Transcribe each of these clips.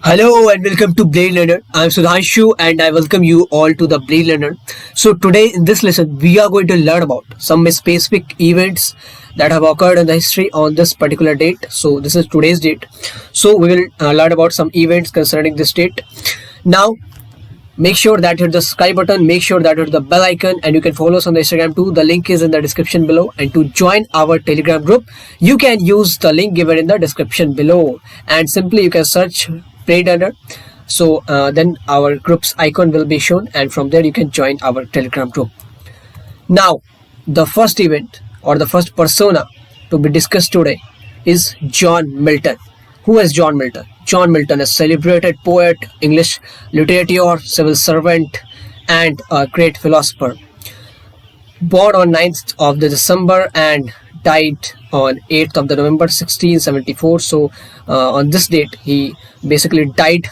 Hello and welcome to Blade Learner. I'm Sudhanshu and I welcome you all to the Blade Learner. So today in this lesson we are going to learn about some specific events that have occurred in the history on this particular date. So this is today's date. So we will learn about some events concerning this date. Now make sure that you hit the subscribe button, make sure that you hit the bell icon, and you can follow us on the Instagram too. The link is in the description below. And to join our Telegram group, you can use the link given in the description below. And simply you can search Blade Learner. So then our group's icon will be shown, and from there you can join our Telegram group. Now, the first event or the first persona to be discussed today is John Milton. Who is John Milton? John Milton is a celebrated poet, English literature, civil servant, and a great philosopher. Born on 9th of the December and died on 8th of the November 1674. So on this date he basically died,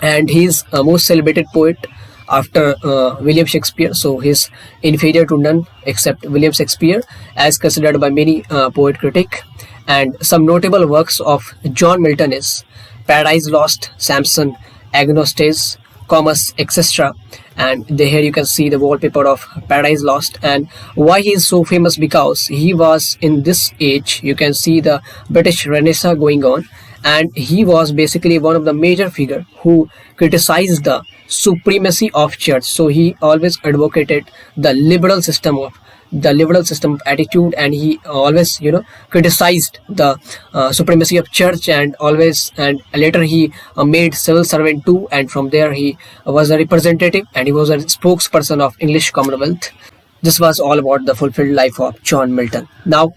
and he is a most celebrated poet after William Shakespeare. So he's inferior to none except William Shakespeare, as considered by many poet critic. And some notable works of John Milton is Paradise Lost, Samson, Agnostes, Comus, etc. And here you can see the wallpaper of Paradise Lost. And why he is so famous? Because he was in this age, you can see the British Renaissance going on, and he was basically one of the major figure who criticized the supremacy of church. So he always advocated the liberal system of attitude, and he always criticized the supremacy of church, and later he made civil servant too, and from there he was a representative and he was a spokesperson of English Commonwealth. This was all about the fulfilled life of John Milton. Now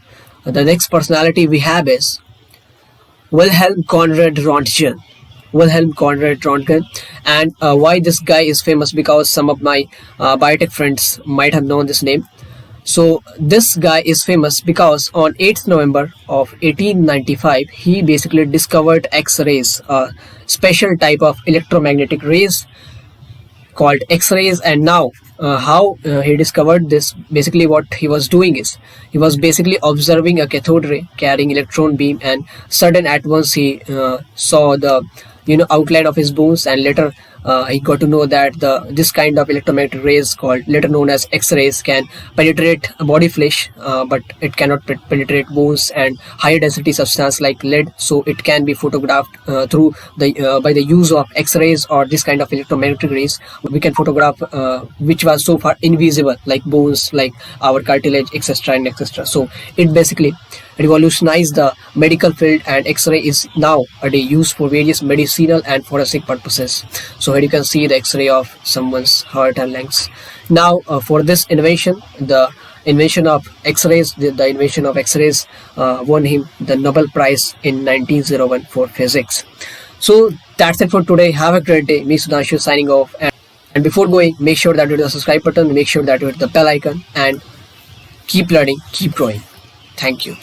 the next personality we have is Wilhelm Conrad Röntgen. And why this guy is famous? Because some of my biotech friends might have known this name. So this guy is famous because on 8th November of 1895 he basically discovered X-rays, a special type of electromagnetic rays called X-rays. And now how he discovered this, basically what he was doing is he was basically observing a cathode ray carrying electron beam, and sudden at once he saw the outline of his bones, and later he got to know that this kind of electromagnetic rays, called later known as X-rays, can penetrate body flesh, but it cannot penetrate bones and higher density substance like lead. So it can be photographed through the by the use of X-rays or this kind of electromagnetic rays. We can photograph which was so far invisible, like bones, like our cartilage, etc. and etc. So it basically revolutionized the medical field, and X-ray is now a day used for various medicinal and forensic purposes. So here you can see the X-ray of someone's heart and lungs. Now for this invention, the invention of X-rays, the invention of X-rays won him the Nobel Prize in 1901 for physics. So that's it for today. Have a great day. Me Sudhanshu signing off. And before going, make sure that you hit the subscribe button, make sure that you hit the bell icon, and keep learning, keep growing. Thank you.